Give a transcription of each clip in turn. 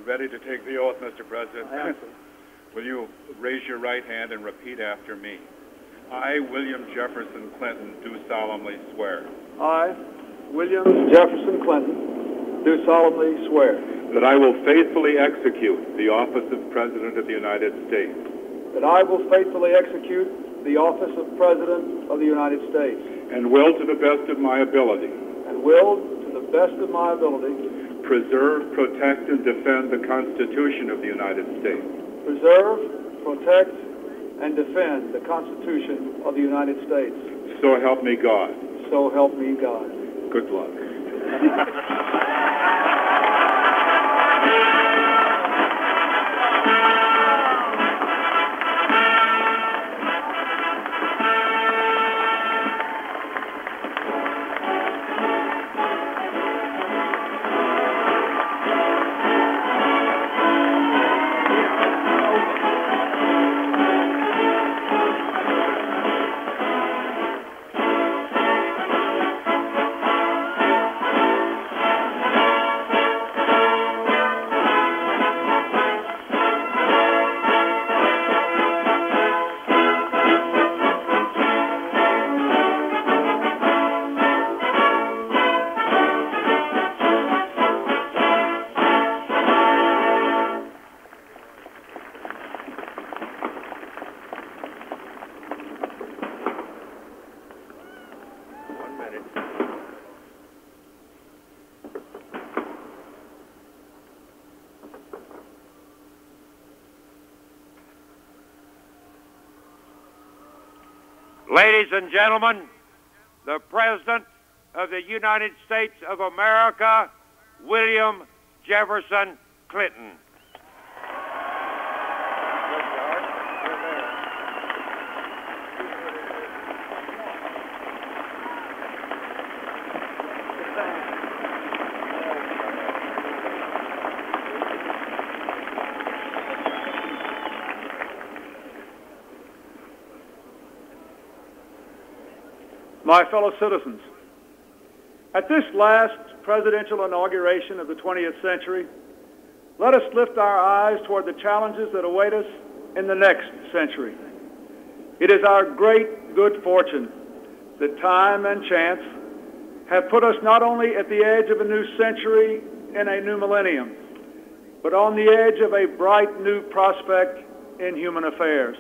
ready to take the oath, Mr. President? I am, sir. Will you raise your right hand and repeat after me? I, William Jefferson Clinton, do solemnly swear. I, William Jefferson Clinton, do solemnly swear that I will faithfully execute the office of President of the United States. that I will faithfully execute the office of President of the United States And will, to the best of my ability, and will, to the best of my ability, preserve, protect, and defend the Constitution of the United States. preserve, protect, and defend the Constitution of the United States. So help me God. So help me God. Good luck. Ladies and gentlemen, the President of the United States of America, William Jefferson Clinton. My fellow citizens, at this last presidential inauguration of the 20th century, let us lift our eyes toward the challenges that await us in the next century. It is our great good fortune that time and chance have put us not only at the edge of a new century and a new millennium, but on the edge of a bright new prospect in human affairs,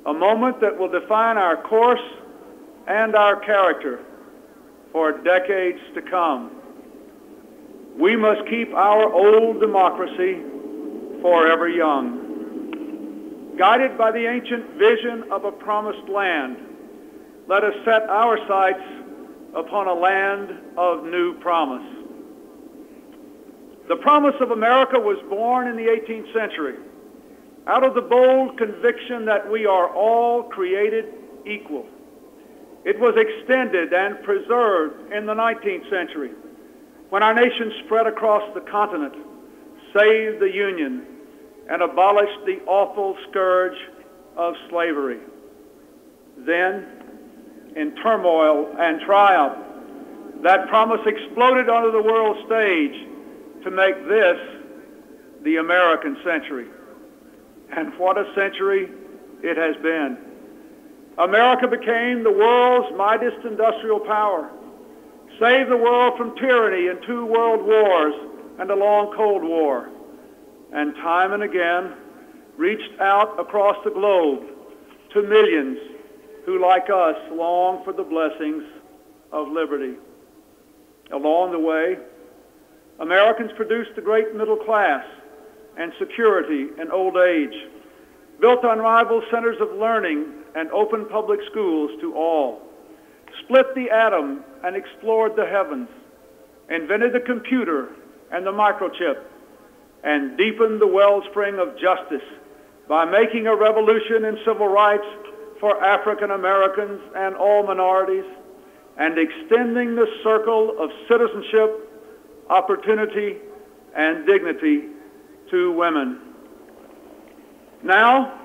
a moment that will define our course and our character for decades to come. We must keep our old democracy forever young. Guided by the ancient vision of a promised land, let us set our sights upon a land of new promise. The promise of America was born in the 18th century out of the bold conviction that we are all created equal. It was extended and preserved in the 19th century when our nation spread across the continent, saved the Union, and abolished the awful scourge of slavery. Then, in turmoil and triumph, that promise exploded onto the world stage to make this the American century. And what a century it has been. America became the world's mightiest industrial power, saved the world from tyranny in 2 world wars and a long Cold War, and time and again reached out across the globe to millions who, like us, long for the blessings of liberty. Along the way, Americans produced the great middle class and security in old age, built unrivaled centers of learning and opened public schools to all, split the atom and explored the heavens, invented the computer and the microchip, and deepened the wellspring of justice by making a revolution in civil rights for African Americans and all minorities, and extending the circle of citizenship, opportunity, and dignity to women. Now,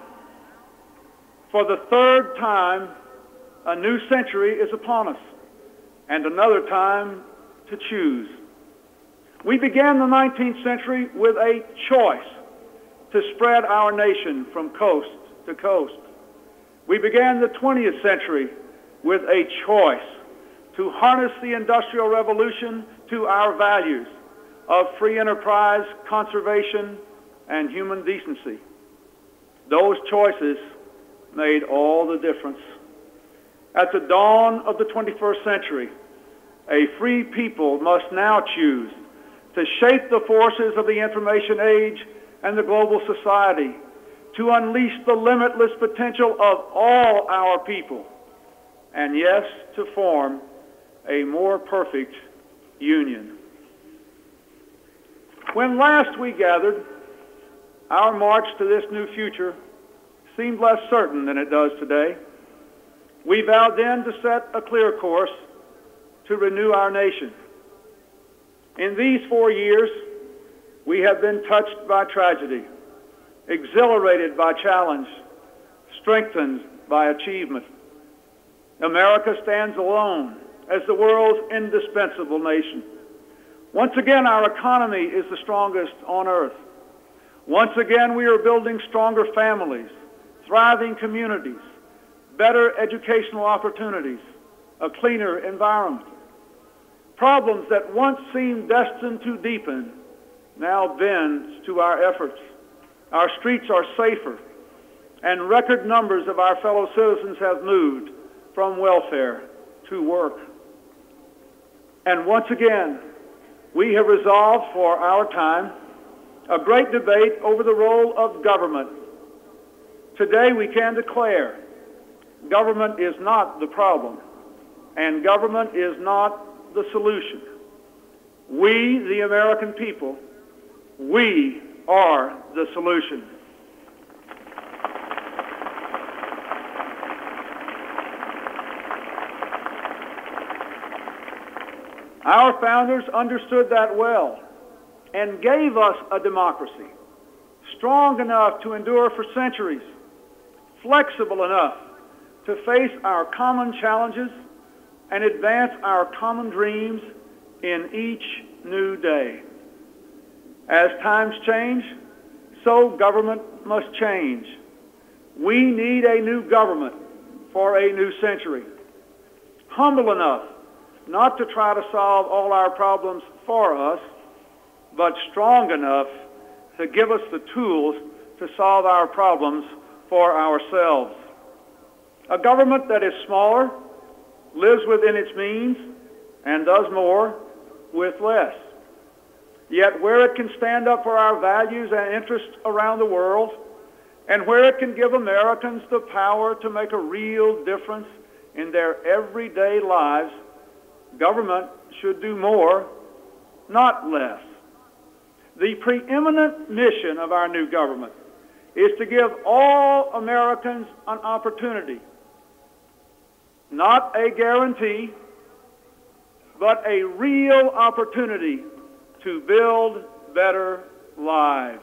for the 3rd time, a new century is upon us, and another time to choose. We began the 19th century with a choice to spread our nation from coast to coast. We began the 20th century with a choice to harness the Industrial Revolution to our values of free enterprise, conservation, and human decency. Those choices made all the difference. At the dawn of the 21st century, a free people must now choose to shape the forces of the information age and the global society, to unleash the limitless potential of all our people, and yes, to form a more perfect union. When last we gathered, our march to this new future seemed less certain than it does today. We vowed then to set a clear course to renew our nation. In these 4 years, we have been touched by tragedy, exhilarated by challenge, strengthened by achievement. America stands alone as the world's indispensable nation. Once again, our economy is the strongest on earth. Once again, we are building stronger families, thriving communities, better educational opportunities, a cleaner environment. Problems that once seemed destined to deepen now bend to our efforts. Our streets are safer, and record numbers of our fellow citizens have moved from welfare to work. And once again, we have resolved for our time a great debate over the role of government. Today we can declare government is not the problem, and government is not the solution. We, the American people, we are the solution. Our founders understood that well and gave us a democracy strong enough to endure for centuries, flexible enough to face our common challenges and advance our common dreams in each new day. As times change, so government must change. We need a new government for a new century, humble enough not to try to solve all our problems for us, but strong enough to give us the tools to solve our problems for ourselves. A government that is smaller, lives within its means, and does more with less. Yet where it can stand up for our values and interests around the world, and where it can give Americans the power to make a real difference in their everyday lives, government should do more, not less. The preeminent mission of our new government is to give all Americans an opportunity, not a guarantee, but a real opportunity to build better lives.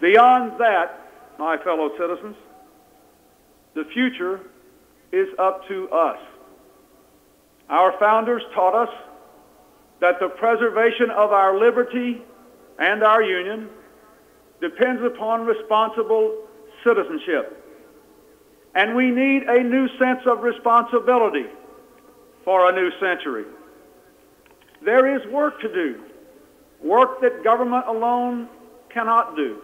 Beyond that, my fellow citizens, the future is up to us. Our founders taught us that the preservation of our liberty and our union depends upon responsible citizenship. And we need a new sense of responsibility for a new century. There is work to do, work that government alone cannot do.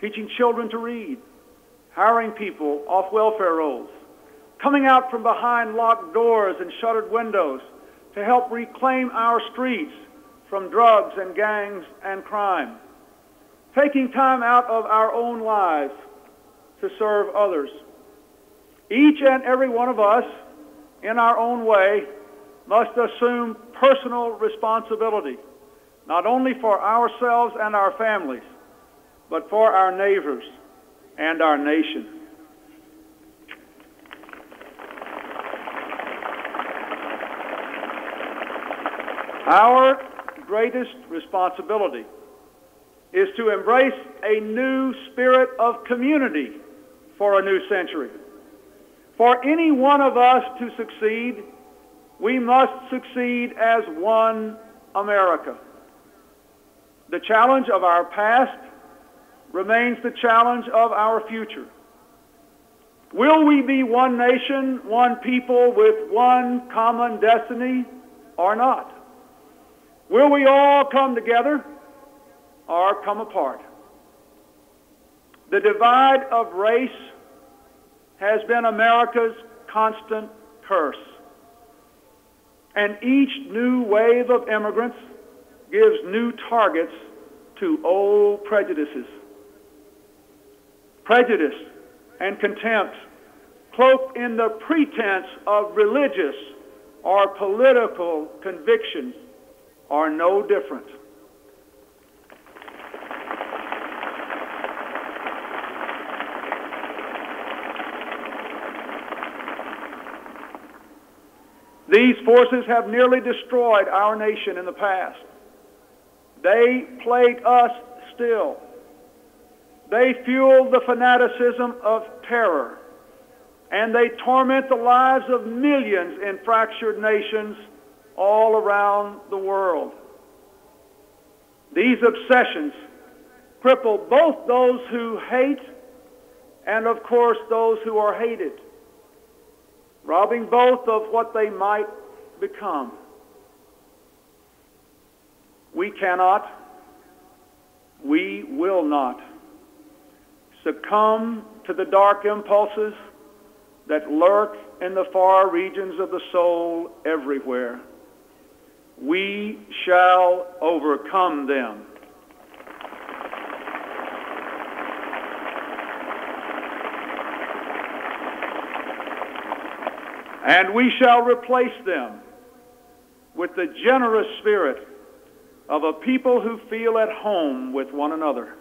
Teaching children to read, hiring people off welfare rolls, coming out from behind locked doors and shuttered windows to help reclaim our streets from drugs and gangs and crime, taking time out of our own lives to serve others. Each and every one of us, in our own way, must assume personal responsibility, not only for ourselves and our families, but for our neighbors and our nation. Our greatest responsibility is to embrace a new spirit of community for a new century. For any one of us to succeed, we must succeed as one America. The challenge of our past remains the challenge of our future. Will we be one nation, one people with one common destiny or not? Will we all come together or come apart? The divide of race has been America's constant curse. And each new wave of immigrants gives new targets to old prejudices. Prejudice and contempt, cloaked in the pretense of religious or political convictions, are no different. These forces have nearly destroyed our nation in the past. They plague us still. They fuel the fanaticism of terror, and they torment the lives of millions in fractured nations all around the world. These obsessions cripple both those who hate and, of course, those who are hated, robbing both of what they might become. We cannot, we will not succumb to the dark impulses that lurk in the far regions of the soul everywhere. We shall overcome them. And we shall replace them with the generous spirit of a people who feel at home with one another.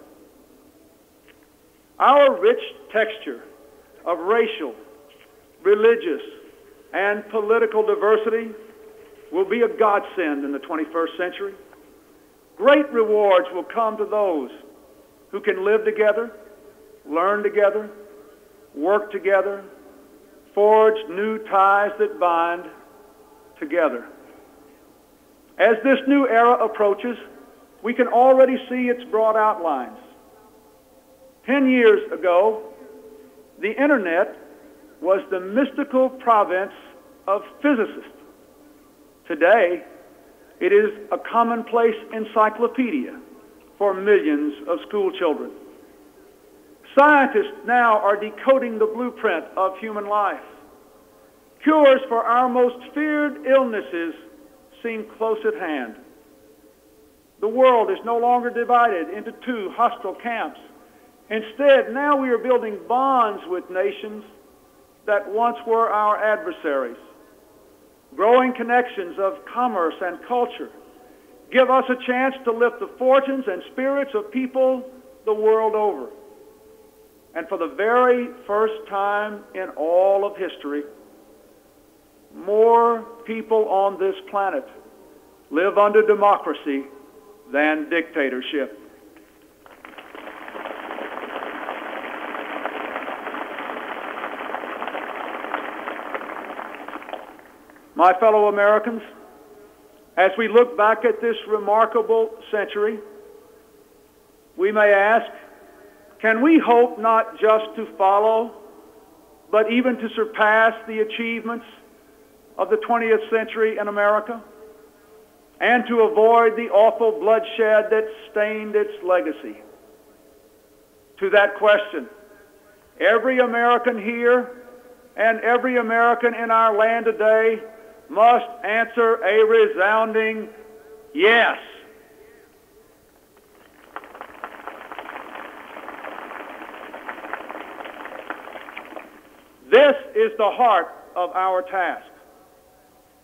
Our rich texture of racial, religious, and political diversity will be a godsend in the 21st century. Great rewards will come to those who can live together, learn together, work together, forge new ties that bind together. As this new era approaches, we can already see its broad outlines. 10 years ago, the Internet was the mystical province of physicists. Today, it is a commonplace encyclopedia for millions of school children. Scientists now are decoding the blueprint of human life. Cures for our most feared illnesses seem close at hand. The world is no longer divided into two hostile camps. Instead, now we are building bonds with nations that once were our adversaries. Growing connections of commerce and culture give us a chance to lift the fortunes and spirits of people the world over. And for the very first time in all of history, more people on this planet live under democracy than dictatorship. My fellow Americans, as we look back at this remarkable century, we may ask, can we hope not just to follow, but even to surpass the achievements of the 20th century in America, and to avoid the awful bloodshed that stained its legacy? To that question, every American here and every American in our land today must answer a resounding yes. This is the heart of our task.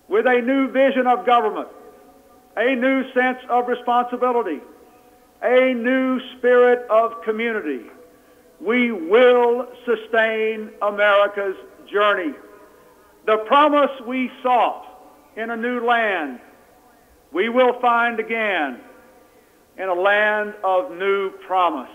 With a new vision of government, a new sense of responsibility, a new spirit of community, we will sustain America's journey. The promise we sought in a new land, we will find again in a land of new promise.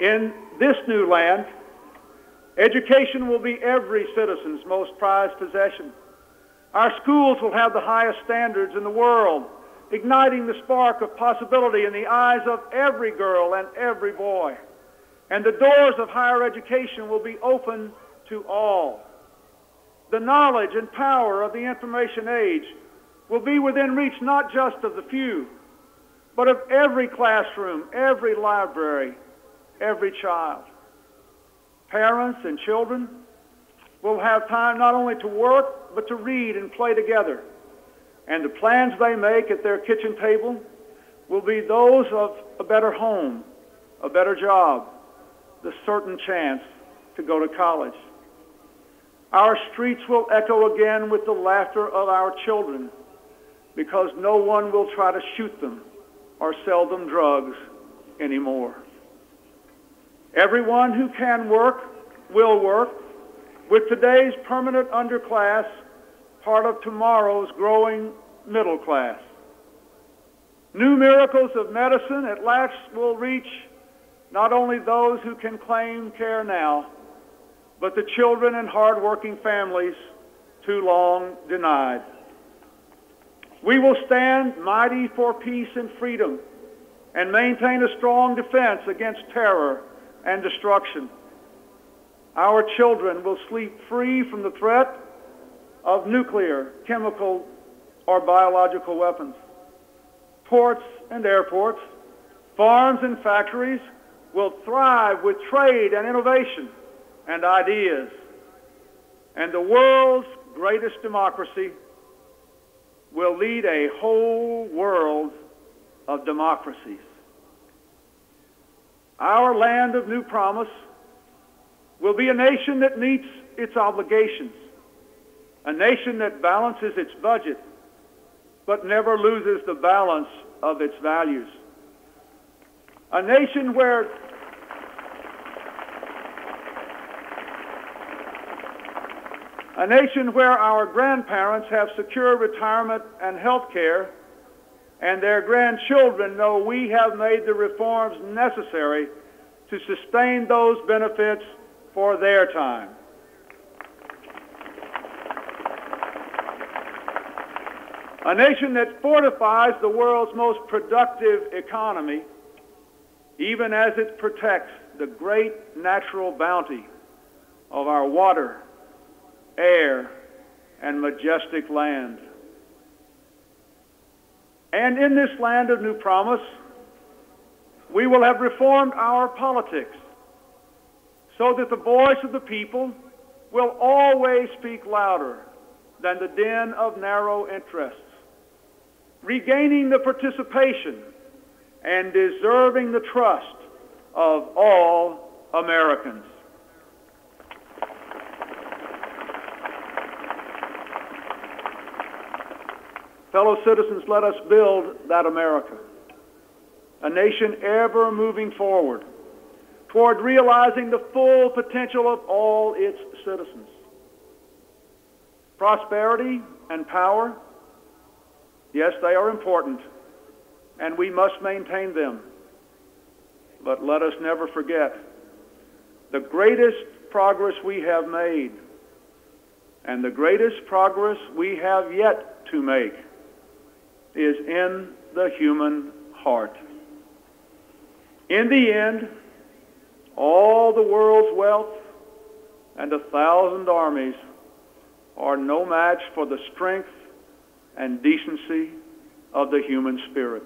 In this new land, education will be every citizen's most prized possession. Our schools will have the highest standards in the world, igniting the spark of possibility in the eyes of every girl and every boy. And the doors of higher education will be open to all. The knowledge and power of the information age will be within reach not just of the few, but of every classroom, every library, every child. Parents and children will have time not only to work, but to read and play together. And the plans they make at their kitchen table will be those of a better home, a better job, the certain chance to go to college. Our streets will echo again with the laughter of our children, because no one will try to shoot them or sell them drugs anymore. Everyone who can work will work, with today's permanent underclass part of tomorrow's growing middle class. New miracles of medicine at last will reach not only those who can claim care now, but the children and hard-working families too long denied. We will stand mighty for peace and freedom and maintain a strong defense against terror and destruction. Our children will sleep free from the threat of nuclear, chemical, or biological weapons. Ports and airports, farms and factories will thrive with trade and innovation and ideas. And the world's greatest democracy will lead a whole world of democracies. Our land of new promise will be a nation that meets its obligations, a nation that balances its budget, but never loses the balance of its values. A nation where our grandparents have secure retirement and health care, and their grandchildren know we have made the reforms necessary to sustain those benefits for their time. A nation that fortifies the world's most productive economy, even as it protects the great natural bounty of our water, air, and majestic land. And in this land of new promise, we will have reformed our politics so that the voice of the people will always speak louder than the din of narrow interests, regaining the participation and deserving the trust of all Americans. Fellow citizens, let us build that America, a nation ever moving forward toward realizing the full potential of all its citizens. Prosperity and power, yes, they are important, and we must maintain them. But let us never forget the greatest progress we have made and the greatest progress we have yet to make is in the human heart. In the end, all the world's wealth and 1,000 armies are no match for the strength and decency of the human spirit.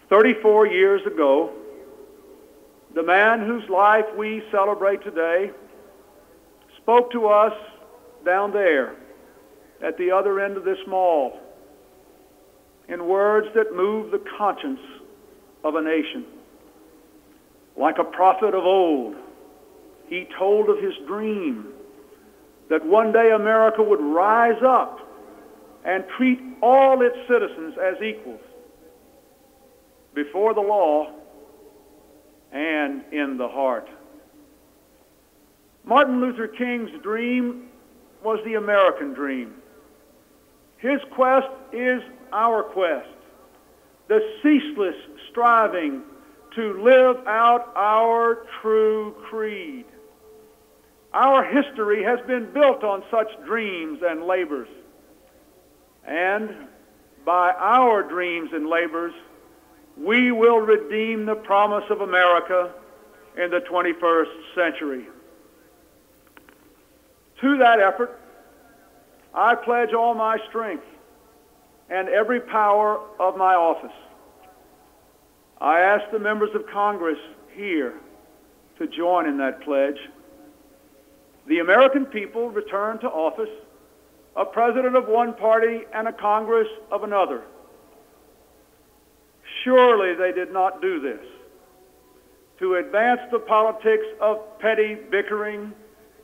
"34 years ago, the man whose life we celebrate today spoke to us down there at the other end of this mall in words that moved the conscience of a nation. Like a prophet of old, he told of his dream that one day America would rise up and treat all its citizens as equals before the law and in the heart. Martin Luther King's dream was the American dream. His quest is our quest, the ceaseless striving to live out our true creed. Our history has been built on such dreams and labors. And by our dreams and labors, we will redeem the promise of America in the 21st century. To that effort, I pledge all my strength and every power of my office. I ask the members of Congress here to join in that pledge. The American people return to office a president of one party and a Congress of another. Surely they did not do this to advance the politics of petty bickering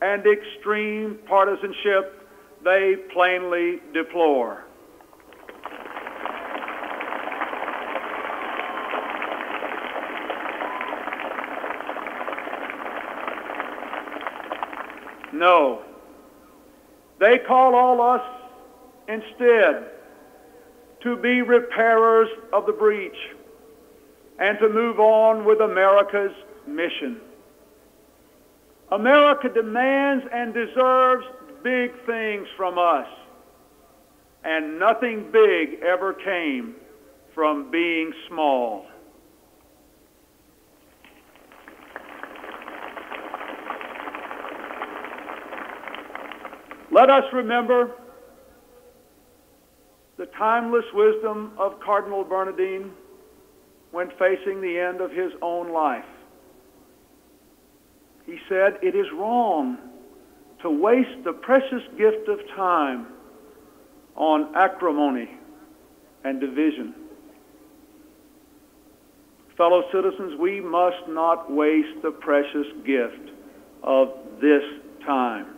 and extreme partisanship they plainly deplore. No, they call all us instead to be repairers of the breach and to move on with America's mission. America demands and deserves big things from us, and nothing big ever came from being small. Let us remember the timeless wisdom of Cardinal Bernardin when facing the end of his own life. He said, "It is wrong to waste the precious gift of time on acrimony and division." Fellow citizens, we must not waste the precious gift of this time.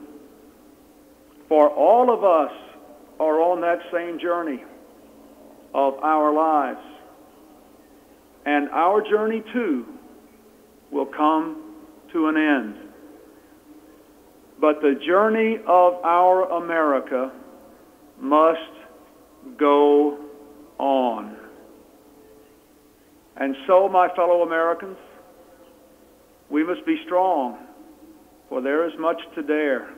For all of us are on that same journey of our lives. And our journey, too, will come to an end. But the journey of our America must go on. And so, my fellow Americans, we must be strong, for there is much to dare.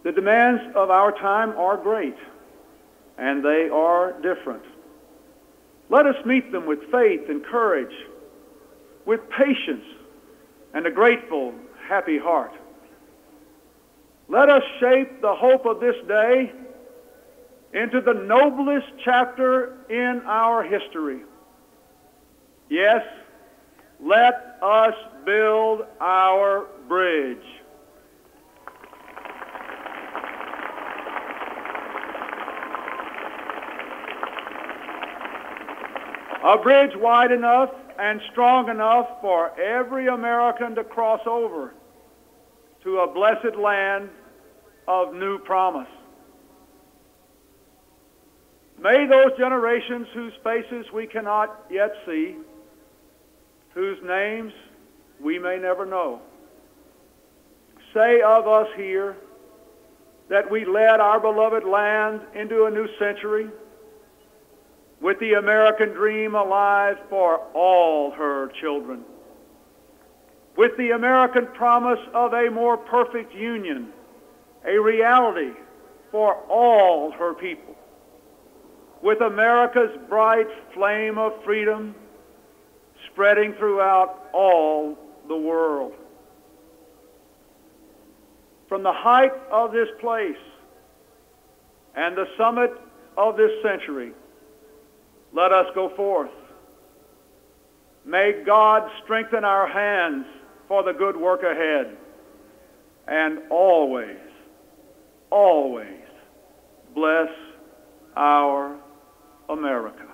The demands of our time are great, and they are different. Let us meet them with faith and courage, with patience and a grateful, happy heart. Let us shape the hope of this day into the noblest chapter in our history. Yes, let us build our bridge. A bridge wide enough and strong enough for every American to cross over to a blessed land of new promise. May those generations whose faces we cannot yet see, whose names we may never know, say of us here that we led our beloved land into a new century with the American dream alive for all her children, with the American promise of a more perfect union, a reality for all her people, with America's bright flame of freedom spreading throughout all the world. From the height of this place and the summit of this century, let us go forth. May God strengthen our hands for the good work ahead, and always, always bless our America.